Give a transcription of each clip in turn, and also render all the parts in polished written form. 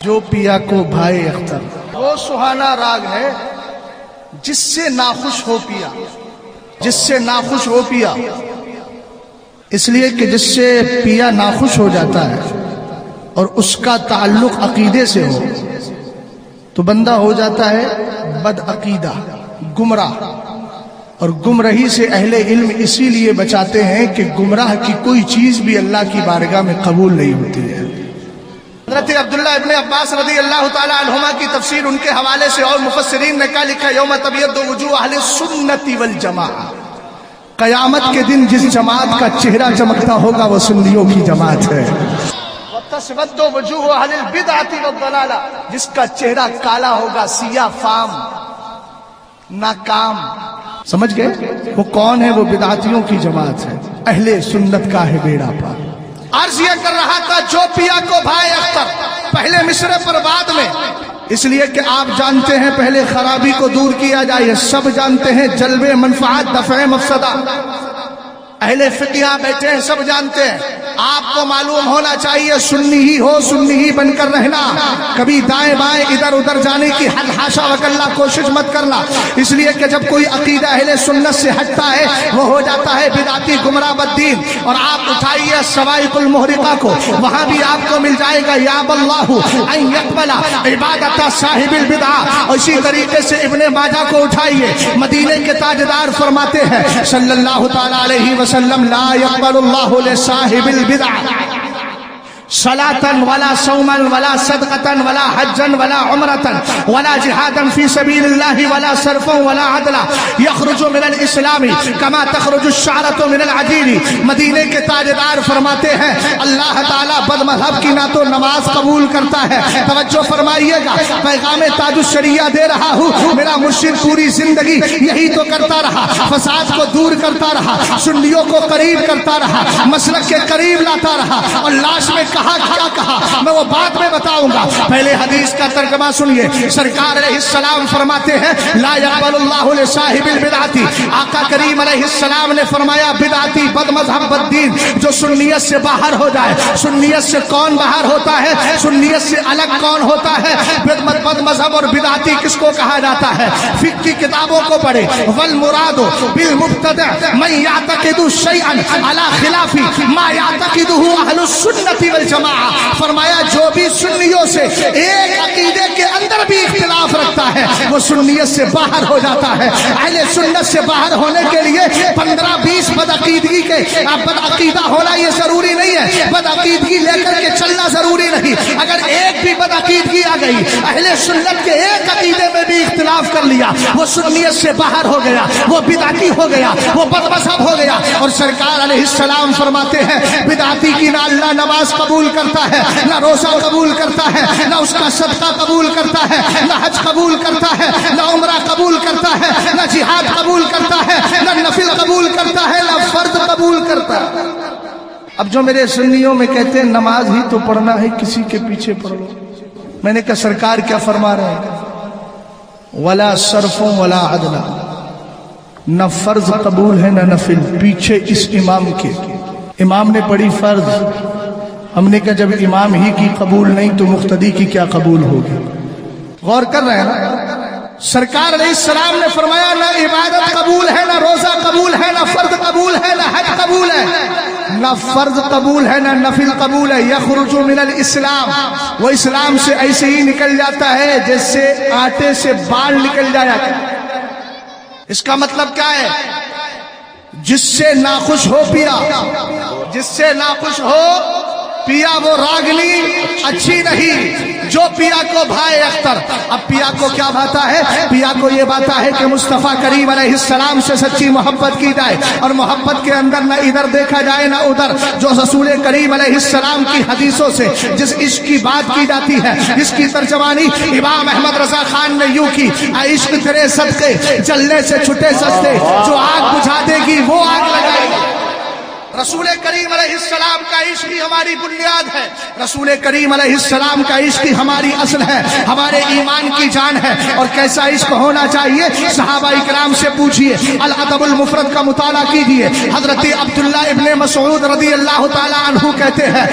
جو پیا کو بھائے اختر، وہ سہانا راگ ہے جس سے ناخوش ہو پیا، جس سے ناخوش ہو پیا، اس لیے کہ جس سے پیا ناخوش ہو جاتا ہے اور اس کا تعلق عقیدے سے ہو تو بندہ ہو جاتا ہے بد عقیدہ، گمراہ. اور گمراہی سے اہل علم اسی لیے بچاتے ہیں کہ گمراہ کی کوئی چیز بھی اللہ کی بارگاہ میں قبول نہیں ہوتی ہے. حضرت عبداللہ ابن عباس رضی اللہ تعالی عنہما کی تفسیر ان کے حوالے سے اور مفسرین نے کہا لکھا یوم تبیض وجوہ اہل السنت والجماعہ، قیامت کے دن جس جماعت کا چہرہ چمکتا ہوگا وہ سنیوں کی جماعت ہے. وتسود وجوہ اہل البدعۃ والضلالہ، جس کا چہرہ کالا ہوگا، سیاہ فام، ناکام. سمجھ گئے وہ کون ہے؟ وہ بدعتیوں کی جماعت ہے، اہل سنت کا ہے بیڑا پار. عرض یہ کر رہا تھا جو پیا کو بھائے اختر، پہلے مصرے پر بعد میں، اس لیے کہ آپ جانتے ہیں پہلے خرابی کو دور کیا جائے. سب جانتے ہیں جلب منفعت دفع مفسدہ، اہل فقہ بیٹھے ہیں، سب جانتے ہیں. آپ کو معلوم ہونا چاہیے سنی ہی ہو، سنی ہی بن کر رہنا، کبھی دائیں بائیں ادھر ادھر جانے کی حد حاشا وکلا کوشش مت کرنا. اس لیے کہ جب کوئی عقیدہ اہل سنت سے ہٹتا ہے وہ ہو جاتا ہے بدعتی گمراہ بددین. اور آپ اٹھائیے سوائق المحرقہ کو، وہاں بھی آپ کو مل جائے گا یا اللہ ان یقبل عبادت صاحب البدعہ. اسی طریقے سے ابن ماجہ کو اٹھائیے، مدینے کے تاجدار فرماتے ہیں صلی اللہ تعالی علیہ وسلم لا يقبل اللہ لصاحب البدعہ صلاة ولا صوما ولا صدقة ولا حجا ولا عمرة ولا جهادا في سبيل الله ولا صرفا ولا عدلا يخرج من الاسلام كما تخرج الشعرة من العجين. مدینے کے تاجدار فرماتے ہیں اللہ تعالیٰ بد مذہب کی نہ تو نماز قبول کرتا ہے. توجہ فرمائیے گا، پیغام تاج الشریعہ دے رہا ہوں. میرا مرشد پوری زندگی یہی تو کرتا رہا، فساد کو دور کرتا رہا، سنیوں کو قریب کرتا رہا، مسلک کے قریب لاتا رہا. اور لاش میں کہا کیا کہا میں وہ بعد میں بتاؤں گا. پہلے حدیث کا ترجمہ سنیے. سرکار علیہ السلام فرماتے ہیں لا يقبل اللہ لصاحب البدعۃ. آقا کریم علیہ السلام نے فرمایا بدعتی بد مذہب بددین جو سنیت سے باہر ہو جائے. سنیت سے کون باہر ہوتا ہے؟ سنیت سے الگ کون ہوتا ہے؟ بد مذہب اور بدعتی کس کو کہا جاتا ہے؟ فقہ کی کتابوں کو پڑھے. والمراد بالمبتدع من يعتقد شيئا على خلاف ما يعتقده اهل السنت والجماعہ. فرمایا جو بھی سنیوں سے ایک عقیدے کے اندر بھی اختلاف رکھتا ہے وہ سنیت سے باہر ہو جاتا ہے. اہل سنت سے باہر ہونے کے لیے 15-20 بدعقیدگی کے بدعقیدہ ہونا یہ ضروری نہیں ہے، بدعقیدگی لے کر کے چلنا ضروری نہیں. اگر ایک بھی بدعقیدگی آ گئی، اہل سنت کے ایک عقیدے میں بھی اختلاف کر لیا، وہ سنیت سے باہر ہو گیا، وہ بدعتی ہو گیا، وہ بد مذہب ہو گیا. اور سرکار علیہ السلام فرماتے ہیں بدعتی کی نہ اللہ نماز قبول کرتا ہے، نہ روزہ قبول کرتا ہے، نہ اس کا صدقہ قبول کرتا ہے، نہ حج قبول کرتا ہے، نہ عمرہ قبول کرتا ہے، نہ جہاد قبول کرتا ہے، نہ نفل قبول کرتا ہے، نہ فرض قبول کرتا ہے. اب جو میرے سنیوں میں کہتے ہیں نماز ہی تو پڑھنا ہے، کسی کے پیچھے پڑھ لو. میں نے کہا سرکار کیا فرما رہے ہیں؟ ولا صرف ولا عدل، نہ فرض قبول ہے نہ نفل. پیچھے اس امام کے، امام نے پڑھی فرض، ہم نے کہا جب امام ہی کی قبول نہیں تو مقتدی کی کیا قبول ہوگی؟ غور کر رہے ہیں نا؟ سرکار علیہ السلام نے فرمایا نہ عبادت قبول ہے، نہ روزہ قبول ہے، نہ فرض قبول ہے، نہ حج قبول ہے، نہ فرض قبول ہے، نہ نفل قبول ہے. یخرج من الاسلام، وہ اسلام سے ایسے ہی نکل جاتا ہے جیسے آٹے سے بال نکل جایا. اس کا مطلب کیا ہے؟ جس سے ناخوش ہو پیا، جس سے ناخوش ہو پیا وہ راگنی اچھی نہیں. جو پیا کو بھائے اختر. اب پیا کو کیا بھاتا ہے؟ پیا کو یہ بھاتا ہے کہ مصطفیٰ کریم علیہ السلام سے سچی محبت کی جائے، اور محبت کے اندر نہ ادھر دیکھا جائے نہ ادھر. جو رسول کریم علیہ السلام کی حدیثوں سے جس عشق کی بات کی جاتی ہے، اس کی ترجمانی امام احمد رضا خان نے یوں کی عشق تیرے صدقے جلنے سے چھٹے سستے، جو آگ بجھا دے گی وہ آگ لگائے گی. رسول کریم علیہ السلام کا عشق ہی ہماری بنیاد ہے، رسول کریم علیہ السلام کا عشق ہی ہماری اصل ہے، ہمارے ایمان کی جان ہے۔ اور کیسا عشق ہونا چاہیے؟ صحابہ اکرام سے پوچھئے، الادب المفرد کا مطالعہ کیجئے۔ حضرت عبداللہ ابن مسعود رضی اللہ تعالی عنہ کہتے ہیں،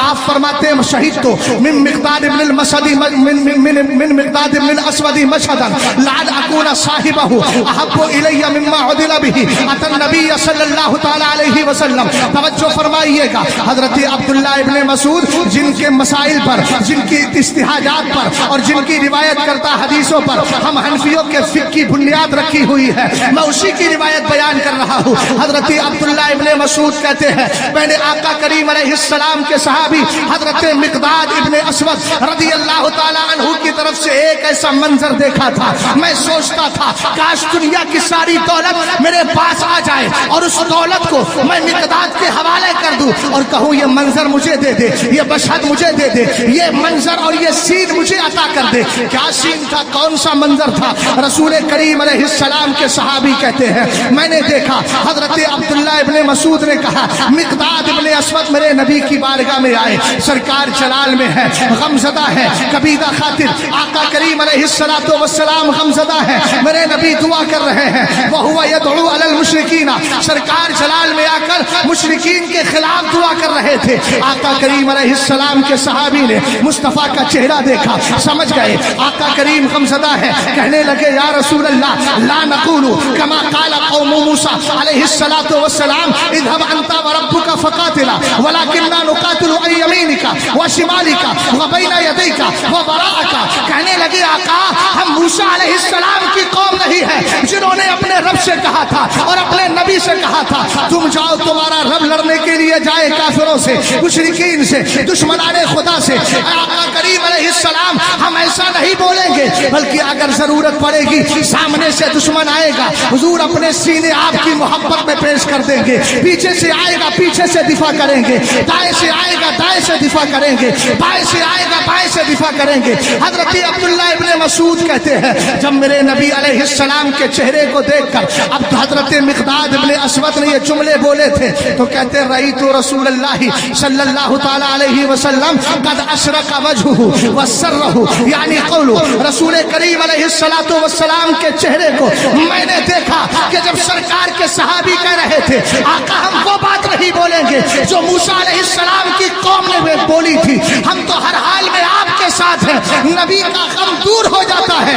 آپ فرماتے ہیں شہید تو من مقداد ابن المسد من مقداد ابن الاسود مشهدا لعل اكون صاحبه احب الي مما عدل به اتى النبي صلی اللہ تعالی علیہ وسلم۔ توجہ فرمائیے گا، حضرت عبداللہ ابن مسعود جن کے مسائل پر، جن کی استحاجات پر اور جن کی روایت کرتا حدیثوں پر ہم حنفیوں کے فقہ کی بنیاد رکھی ہوئی ہے، میں اسی کی روایت بیان کر رہا ہوں۔ حضرت عبداللہ ابن مسعود کہتے ہیں میں نے آقا کریم علیہ السلام کے صحابی حضرت مقداد ابن اسود رضی اللہ تعالی عنہ کی طرف سے ایک ایسا منظر دیکھا تھا، میں سوچتا تھا کاش دنیا کی ساری دولت میرے پاس آ جائے اور اس دولت کو میں مقداد کے حوالے کر دوں اور کہوں یہ منظر مجھے دے دے، یہ مشہد مجھے دے دے، یہ منظر اور یہ سین مجھے عطا کر دے۔ کیا سین تھا؟ کون سا منظر تھا؟ رسول کریم علیہ السلام کے صحابی کہتے ہیں میں نے دیکھا، حضرت عبداللہ ابن مسعود نے کہا مقداد ابن اسود میرے نبی کی بارگاہ میں آئے، سرکار جلال میں ہے، غمزدہ ہے، کبیدہ خاطر آقا کریم علیہ السلام غمزدہ ہے، میرے نبی دعا کر رہے ہیں، وَهُوَ يَدْعُو عَلَى الْمُشْرِكِينَ، سرکار جلال میں آ کر مشرکین کے خلاف دعا کر رہے تھے۔ آقا کریم علیہ السلام کے صحابی نے مصطفیٰ کا چہرہ دیکھا، سمجھ گئے آقا کریم غمزدہ ہے، کہنے لگے یا رسول اللہ لا نقول كما قال قوم موسیٰ علیہ السلام اذهب انت وربك فقاتلا ولكننا نقاتل عن يمينك وشمالك وبين يديك ووراءك۔ کہنے لگے آقا ہم موسیٰ علیہ السلام کی قوم نہیں ہے جنہوں نے اپنے رب سے کہا تھا اور اپنے نبی سے کہا تھا تم جاؤ، تمہارا رب لڑنے کے لیے جائے کافروں سے، مشرکین سے، دشمنان خدا سے۔ آقا کریم علیہ السلام ہم ایسا نہیں بولیں گے، بلکہ اگر ضرورت پڑے گی سامنے سے دشمن آئے گا حضور اپنے سینے آپ کی محبت میں پیش کر دیں گے، پیچھے سے آئے گا پیچھے سے دفاع کریں گے، دائیں سے آئے گا دائیں سے دفاع کریں گے، بائیں سے آئے گا بائیں سے دفاع کریں گے۔ حضرت عبداللہ ابن مسعود کہتے ہیں جب میرے نبی علیہ السلام کے چہرے کو دیکھ کر اب حضرت مقداد ابن اسود نے یہ جملے بولے تھے تو کہتے رأیت رسول اللہ صلی اللہ تعالی علیہ وسلم قد اشرق وجهه وسره، یعنی قول رسول کریم علیہ السلام کے چہرے کو میں نے دیکھا کہ جب سرکار کے صحابی کہہ رہے تھے آقا ہم وہ بات نہیں بولیں گے جو موسیٰ علیہ السلام کی قوم نے بولی تھی، ہم تو ہر حال میں آپ کے ساتھ ہیں، نبی کا غم دور ہو جاتا ہے،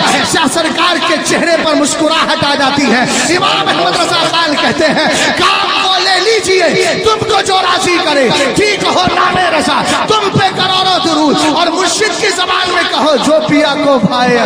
سرکار کے چہرے پر مسکراہٹ آ جاتی ہے۔ امام احمد رضا خان کہتے ہیں کام کو لے لیجئے تم کو جو راضی کرے، ٹھیک ہو نام رضا تم پہ کروڑوں درود، اور مرشد کی زبان میں کہو جو پیا کو بھائے